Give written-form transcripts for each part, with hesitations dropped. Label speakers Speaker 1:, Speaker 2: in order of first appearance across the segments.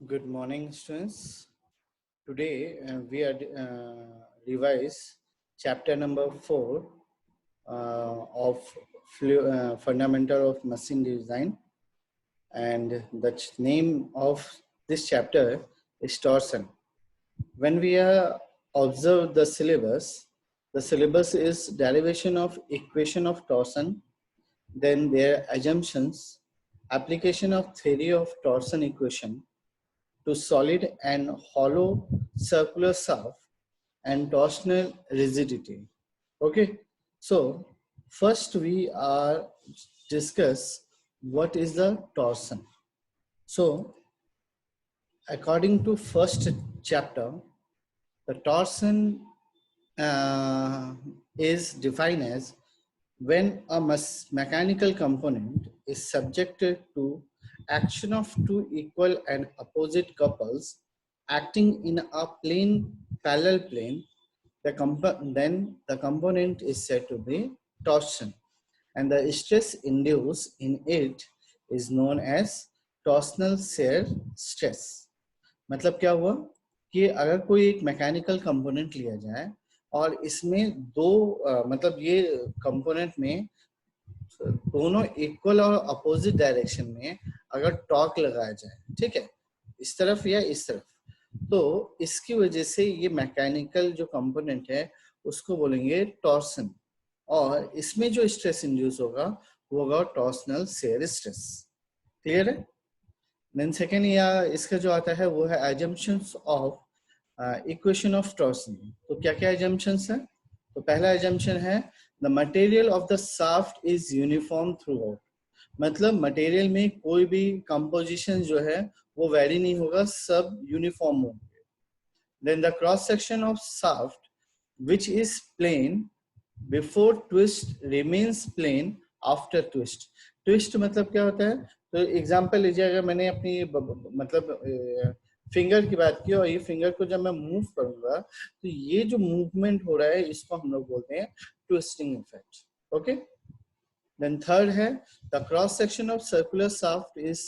Speaker 1: Good morning, students. Today we are revise chapter number 4 of fundamental of machine design, and the name of this chapter is torsion. When we observe the syllabus is derivation of equation of torsion, then their assumptions, application of theory of torsion equation to solid and hollow circular shaft and torsional rigidity. Okay, so first we are discuss what is the torsion. So according to first chapter, the torsion is defined as when a mechanical component is subjected to action of two equal and opposite couples acting in a parallel plane, then the component is said to be torsion, and the stress induced in it is known as torsional shear stress. मतलब क्या हुआ कि अगर कोई एक mechanical component लिया जाए और इसमें दो मतलब ये कंपोनेंट में दोनों इक्वल और अपोजिट डायरेक्शन में अगर टॉर्क लगाया जाए, ठीक है, इस तरफ या इस तरफ, तो इसकी वजह से ये मैकेनिकल जो कंपोनेंट है उसको बोलेंगे टॉर्सन, और इसमें जो स्ट्रेस इंड्यूस होगा वो होगा टॉर्सनल शेयर स्ट्रेस. क्लियर है? देन सेकेंड या इसका जो आता है वो है assumptions of equation of torsion. तो क्या क्या assumptions है? तो पहला assumption है the material of the shaft is uniform throughout. मतलब मटेरियल में कोई भी कंपोजिशन जो है वो वेरी नहीं होगा, सब यूनिफॉर्म होंगे. Then the cross section of shaft which is plane before twist remains plane after twist. Twist मतलब क्या होता है? तो एग्जांपल लीजिए, अगर मैंने अपनी मतलब फिंगर की बात की और ये फिंगर को जब मैं मूव करूंगा तो ये जो मूवमेंट हो रहा है इसको हम लोग बोलते हैं twisting effect. Okay. Then third है the cross section of circular shaft is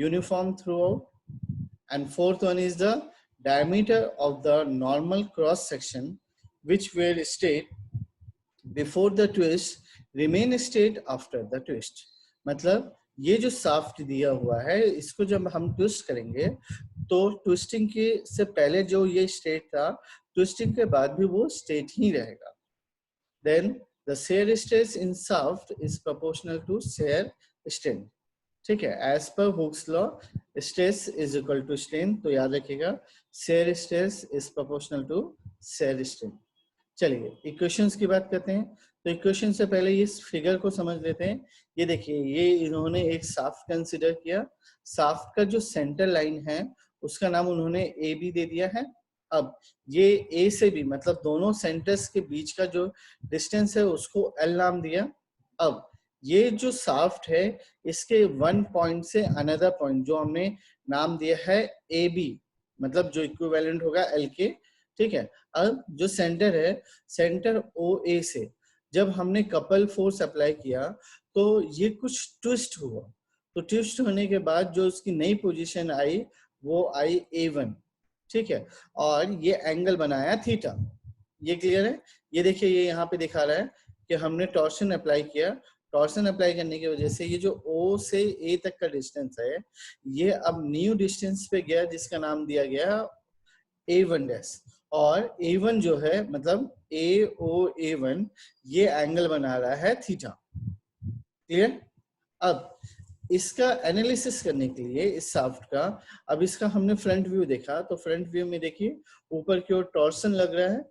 Speaker 1: uniform throughout. And fourth one is the diameter of the normal cross section which were state before the twist remain state after the twist. मतलब ये जो shaft दिया हुआ है इसको जब हम twist करेंगे तो ट्विस्टिंग के से पहले जो ये स्टेट था, ट्विस्टिंग के बाद भी वो स्टेट ही रहेगा. Then the shear stress in shaft is proportional to shear strength. ठीक है, as per Hooke's law stress is equal to strain. तो याद रखिएगा shear stress is proportional to shear strain. चलिए इक्वेशंस की बात करते हैं. तो इक्वेशन से पहले इस फिगर को समझ लेते हैं. ये देखिए, ये इन्होंने एक शाफ्ट कंसीडर किया. शाफ्ट का जो सेंटर लाइन है उसका नाम उन्होंने ए बी दे दिया है. अब ये ए से बी मतलब दोनों सेंटर्स के बीच का जो डिस्टेंस है उसको एल नाम दिया. अब ये जो शाफ्ट है इसके वन पॉइंट से अनदर पॉइंट जो हमने नाम दिया है ए बी, मतलब जो इक्विवेलेंट होगा एल के. ठीक है. अब जो सेंटर है, सेंटर ओ ए से जब हमने कपल फोर्स अप्लाई किया तो ये कुछ ट्विस्ट हुआ. तो ट्विस्ट होने के बाद जो उसकी नई पोजीशन आई वो आई A1. ठीक है. और ये एंगल बनाया थीटा. ये क्लियर है? ये देखिए, ये यहाँ पे दिखा रहा है कि हमने टॉर्शन अप्लाई किया. टॉर्शन अप्लाई करने की वजह से ये जो O से A तक का डिस्टेंस है ये अब न्यू डिस्टेंस पे गया जिसका नाम दिया गया A1 डैश. और A1 जो है मतलब AOA1 ये एंगल बना रहा है थीटा. क्लियर? अब इसका एनालिसिस करने के लिए इस शाफ्ट का, अब इसका हमने फ्रंट व्यू देखा तो फ्रंट व्यू में देखिए ऊपर की ओर टॉर्सन लग रहा है.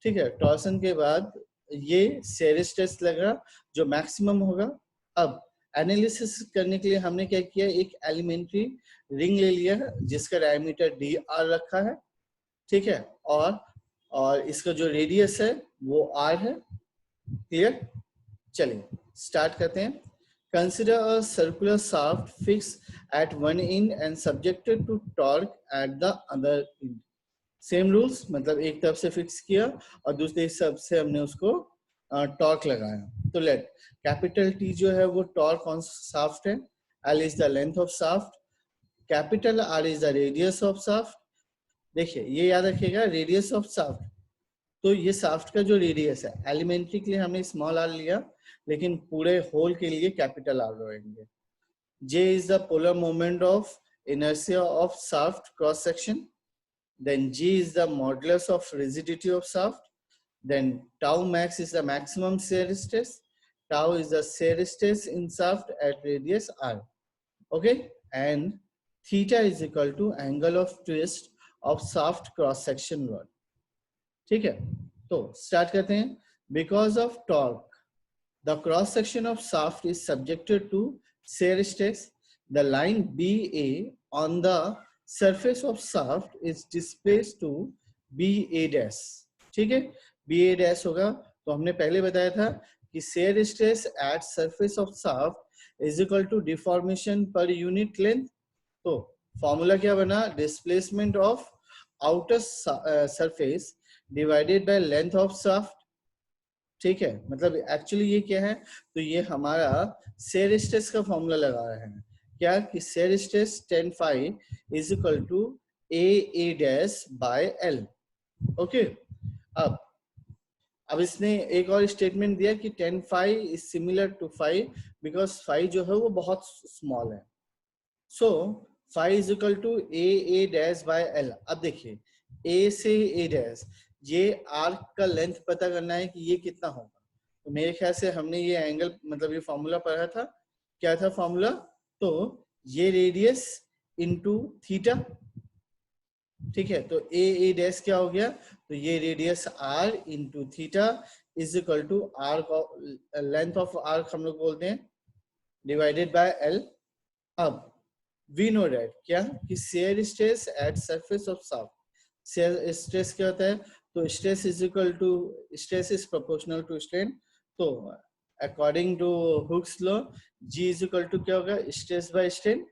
Speaker 1: ठीक है. टॉर्सन के बाद ये शेयर स्ट्रेस लग रहा जो मैक्सिमम होगा. अब एनालिसिस करने के लिए हमने क्या किया, एक एलिमेंट्री रिंग ले लिया जिसका डायमीटर DR रखा है. ठीक है. और इसका जो रेडियस है वो R है. क्लियर? चलिए स्टार्ट करते हैं. Consider a circular shaft fix at one end and subjected to torque at the other end. Same rules, मतलब एक तरफ से फिक्स किया और दूसरी तरफ से हमने उसको टॉर्क लगाया. तो लेट कैपिटल T जो है वो टॉर्क ऑन शाफ्ट है. L is the length of shaft. Capital R is the radius of shaft. देखिए ये याद रखिएगा, रेडियस ऑफ शाफ्ट, तो ये शाफ्ट का जो रेडियस है, एलिमेंट्री के लिए हमने स्मॉल आर लिया, लेकिन पूरे होल के लिए कैपिटल आर रहेंगे। J is the polar moment of inertia of shaft cross section, then g is the modulus of rigidity of shaft, then tau max is the maximum shear stress, tau is the shear stress in shaft at radius r, okay, and theta is equal to angle of twist of shaft cross section rod। ठीक है, तो start करते हैं। Because of torque the cross section of shaft is subjected to shear stress, the line BA on the surface of shaft is displaced to BA dash। ठीक है, BA dash होगा, तो हमने पहले बताया था कि shear stress at surface of shaft is equal to deformation per unit length। तो फॉर्मूला क्या बना, displacement of outer surface divided by length of shaft. ठीक है, मतलब एक्चुअली ये क्या है, तो ये हमारा शेयर स्ट्रेस का फॉर्मूला लगा रहे हैं, क्या कि shear stress tan phi is equal to a dash by l। Okay, अब इसने एक और स्टेटमेंट दिया कि tan phi is similar to phi because phi जो है वो बहुत स्मॉल है। So phi is equal to a dash by l। अब देखिए a से a डैश, ये आर्क का लेंथ पता करना है कि ये कितना होगा, तो मेरे ख्याल से हमने ये एंगल मतलब ये फॉर्मूला पढ़ा था, क्या था फॉर्मूला, तो ये रेडियस इनटू थीटा। ठीक है, तो ए डैश क्या हो गया, तो ये radius r into theta is equal to arc, length of arc हम लोग बोलते हैं, डिवाइडेड बाय l। अब वी नो दैट क्या कि shear stress at surface of shaft, shear stress क्या होता है, तो stress is equal to, stress is proportional to strain, तो according to Hooke's law G is equal to क्या होगा, स्ट्रेस बाय स्ट्रेन,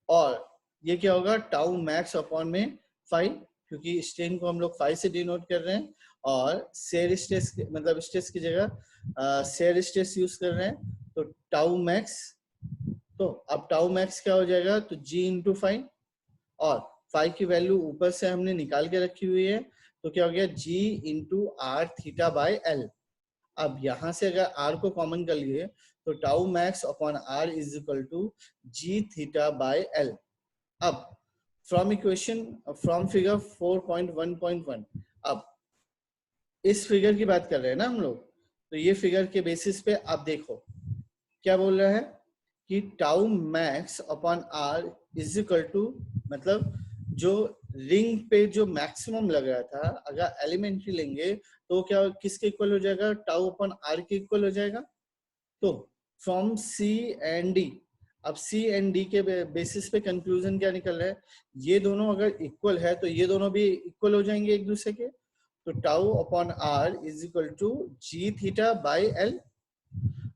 Speaker 1: और ये क्या होगा, टाउ मैक्स अपॉन में फाई, क्योंकि स्ट्रेन को हम लोग फाई से डिनोट कर रहे हैं, और शेयर स्ट्रेस मतलब स्ट्रेस की जगह शेयर स्ट्रेस यूज कर रहे हैं, तो टाउ मैक्स, तो अब टाउ मैक्स क्या हो जाएगा, तो जी इंटू फाई, और फाई की वैल्यू ऊपर से हमने निकाल के रखी हुई है, तो क्या हो गया, G into R theta by L. अब यहां से अगर आर को कॉमन कर लिए तो tau max upon R is equal to G theta by L. अब फ्रॉम इक्वेशन, फ्रॉम फिगर 4.1.1, अब इस फिगर की बात कर रहे हैं ना हम लोग, तो ये फिगर के बेसिस पे आप देखो क्या बोल रहा है कि tau max upon R is equal to, मतलब जो रिंग पे जो मैक्सिमम लग रहा था, अगर एलिमेंट्री लेंगे तो क्या किसके इक्वल हो जाएगा, टाउ अपॉन आर के इक्वल हो जाएगा। तो फ्रॉम सी एंड डी, अब सी एंड डी के बेसिस पे कंक्लूजन क्या निकल रहा है, ये दोनों अगर इक्वल है तो ये दोनों भी इक्वल हो जाएंगे एक दूसरे के, तो tau upon R is equal to G theta by L.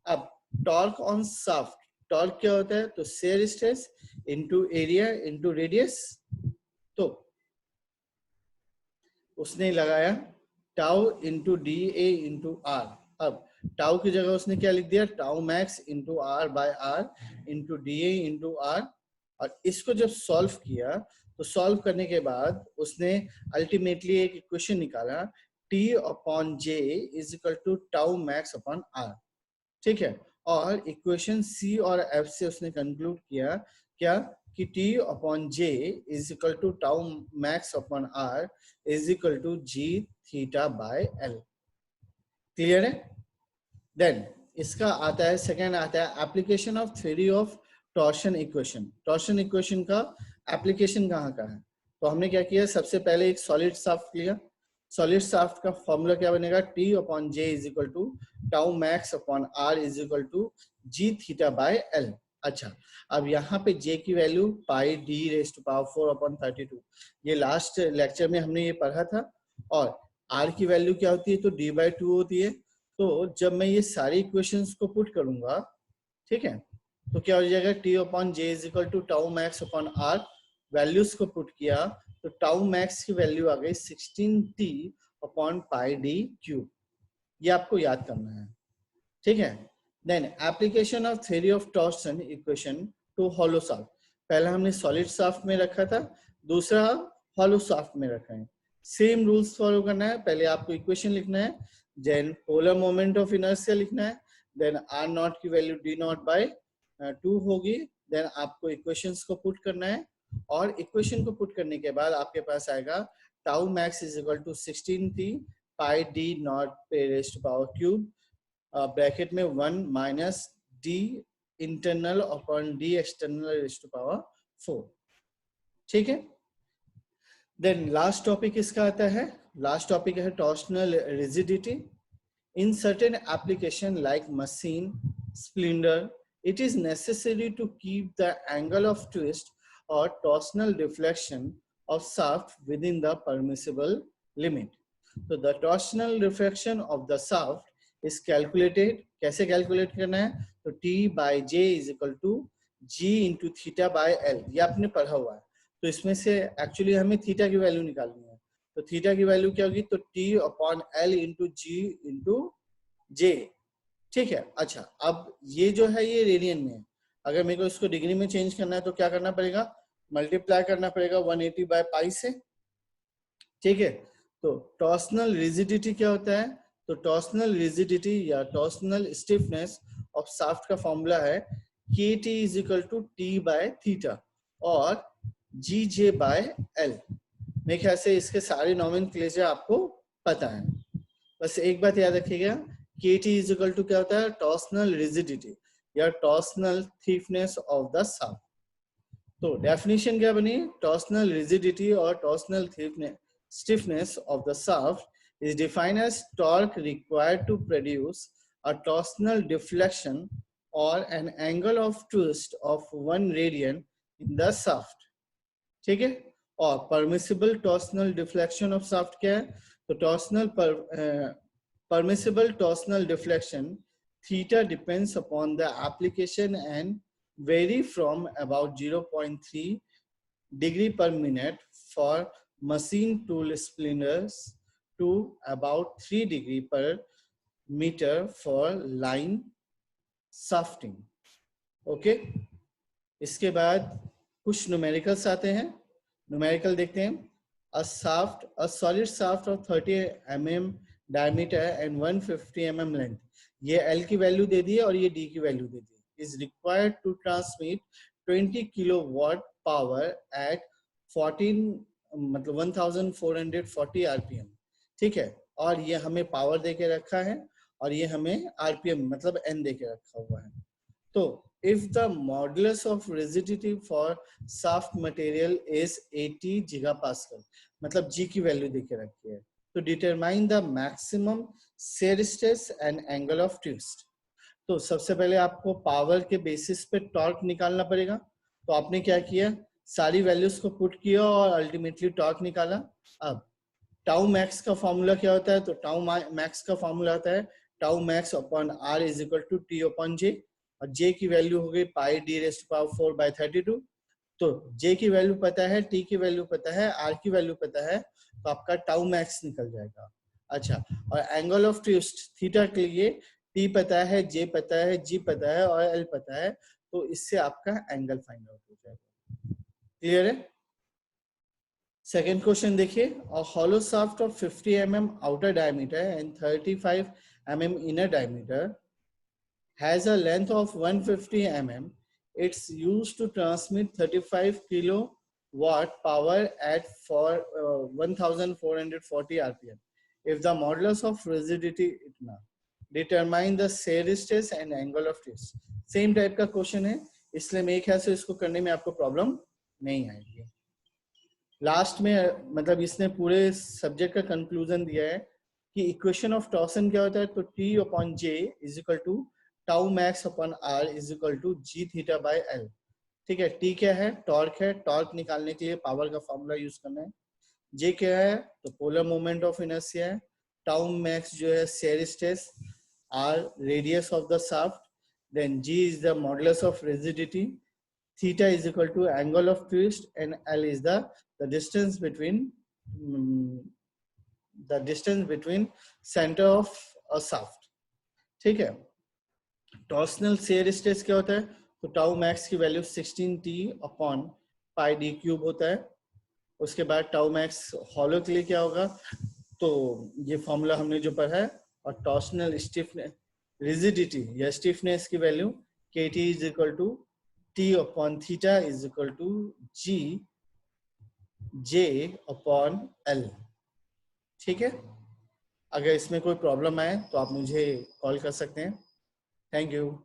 Speaker 1: अब टॉर्क ऑन शाफ्ट, टॉर्क क्या होता है, तो shear stress into area into radius, तो उसने लगाया tau into d A into R. अब टाउ की जगह उसने क्या लिख दिया, tau max into R by R into d A into R, और इसको जब सॉल्व किया तो सॉल्व करने के बाद उसने अल्टीमेटली एक इक्वेशन निकाला, T upon J is equal to tau max upon R. ठीक है, और इक्वेशन सी और एफ से उसने कंक्लूड किया क्या कि T upon J is equal to tau max upon R is equal to G theta by L. Clear है? देन इसका आता है, सेकेंड आता है application of theory of torsion equation. Torsion equation का एप्लीकेशन कहाँ का है, तो हमने क्या किया, सबसे पहले एक सॉलिड शाफ्ट लिया, सॉलिड शाफ्ट का फॉर्मूला क्या बनेगा, T upon J is equal to tau max upon R is equal to G theta by L. अच्छा, अब यहाँ पे j की value pi D raise to power 4 upon 32, ये लास्ट लेक्चर में हमने ये पढ़ा था, और r की वैल्यू क्या होती है, तो d/2 होती है। तो जब मैं ये सारी इक्वेशंस को पुट करूंगा, ठीक है, तो क्या हो जाएगा, T upon J is equal to tau max upon R, values को पुट किया तो टाउ मैक्स की वैल्यू आ गई 16t upon pi D cube, ये आपको याद करना है। ठीक है, then application of theory of torsion equation to hollow shaft. पहला हमने सॉलिड शाफ्ट में रखा था, दूसरा हॉलो शाफ्ट में रखा है। सेम रूल्स फॉलो करना है, पहले आपको इक्वेशन लिखना है, then polar moment of inertia लिखना है, देन आर नॉट की वैल्यू डी नॉट बाय 2 होगी, देन आपको इक्वेशंस को पुट करना है, और इक्वेशन को पुट करने के बाद आपके पास आएगा tau max is equal to 16t pi d not पे raise to power cube bracket में 1 minus d internal upon d external raise to power 4। ठीक है, देन लास्ट टॉपिक इसका आता है, लास्ट टॉपिक है torsional rigidity. In certain application like machine, cylinder, it is necessary to keep the angle of twist or torsional deflection of shaft within the permissible limit. So the torsional deflection of the shaft is calculated. कैसे calculate करना है? तो T by J is equal to G into theta by L. ये आपने पढ़ा हुआ है, तो इसमें से एक्चुअली हमें थीटा की वैल्यू निकालनी है। तो थीटा की वैल्यू क्या होगी? तो T upon L into G into J। ठीक है, अच्छा अब ये जो है ये रेडियन में है, अगर मेरे को इसको डिग्री में चेंज करना है तो क्या करना पड़ेगा? मल्टीप्लाई करना पड़ेगा 180 बाय पाई से। ठीक है, तो टॉर्सनल रिजिडिटी क्या होता है? तो टॉर्सनल रिजिडिटी या टॉर्सनल स्टिफनेस ऑफ शाफ्ट का फॉर्मूला है KT is equal to T by theta और GJ बाय L। मेरे ख्याल से इसके सारे नॉमेनक्लेचर आपको पता है, बस एक बात याद रखिएगा, KT इज इक्वल टू क्या होता है? टॉर्सनल रिजिडिटी या torsional thickness of the shaft. तो डेफिनेशन क्या बनी? टॉर्सनल रिजिडिटी और torsional stiffness of the shaft is defined as torque required to produce a torsional deflection or an angle of twist of 1 radian in the shaft। ठीक है, और permissible torsional deflection of shaft क्या है? तो torsional permissible torsional deflection theta depends upon the application and vary from about 0.3 degree per minute for machine tool splinters to about 3 degree per meter for line shafting। Okay, इसके बाद कुछ numericals आते हैं, numerical देखते हैं। a solid shaft of 30 mm diameter and 150 mm length, ये L की value दे दी है और ये D की वैल्यू दे दी है, is required to transmit 20 kilowatt power at 14 मतलब 1440 RPM। ठीक है, और ये हमें पावर दे के रखा है और ये हमें RPM मतलब N दे के रखा हुआ है। तो if the modulus of rigidity for shaft material is 80 gigapascal, मतलब G की वैल्यू दे के रखी है, तो determine the maximum shear stress and angle of twist। तो सबसे पहले आपको पावर के बेसिस पे टॉर्क निकालना पड़ेगा, तो आपने क्या किया? सारी वैल्यूज को पुट किया और अल्टीमेटली टॉर्क निकाला। अब टाउ मैक्स का फॉर्मूला क्या होता है? तो टाउ मैक्स का फॉर्मूला होता है tau max upon R is equal to T upon J, और जे की वैल्यू हो गई pi D raise to power 4 by 32। तो जे की वैल्यू पता है, टी की वैल्यू पता है, आर की वैल्यू पता है, तो आपका टाउ मैक्स निकल जाएगा। अच्छा, और एंगल ऑफ ट्विस्ट थीटा के लिए टी पता है, जे पता है, जी पता है और एल पता है, तो इससे आपका एंगल फाइंड आउट हो जाएगा। क्लियर है? सेकेंड क्वेश्चन देखिए, a hollow shaft of 50 mm outer diameter and 35 mm inner diameter has a length of 150 mm. It's used to transmit 35 kilowatt power at 1440 RPM. If the modulus of rigidity इतना, determine the shear stress and angle of twist। Same type का question है, इसलिए मेरे ख्याल से इसको करने में आपको प्रॉब्लम नहीं आएगी। लास्ट में मतलब इसने पूरे सब्जेक्ट का कंक्लूजन दिया है कि इक्वेशन ऑफ टॉर्सन क्या होता है? तो T upon J is equal to tau max upon R is equal to G theta by L। ठीक है, T क्या है? टॉर्क है, टॉर्क निकालने के लिए पावर का फॉर्मूला यूज करना है। J क्या है? तो पोलर मोमेंट ऑफ इनर्शिया है। टाउ मैक्स जो है shear stress, R radius of the shaft, then G is the modulus of rigidity, theta is equal to angle of twist, and L is the distance between center of a shaft। ठीक है, torsional share stress क्या होता है? तो tau max की value 16t upon pi D cube होता है। उसके बाद टाउ मैक्स हॉलो के लिए क्या होगा, तो ये फॉर्मूला हमने जो पढ़ा है। और टॉर्सनल स्टिफनेस रिजिडिटी या स्टिफनेस की value KT is equal to T upon theta is equal to G J upon L। ठीक है, अगर इसमें कोई प्रॉब्लम आए तो आप मुझे कॉल कर सकते हैं। Thank you.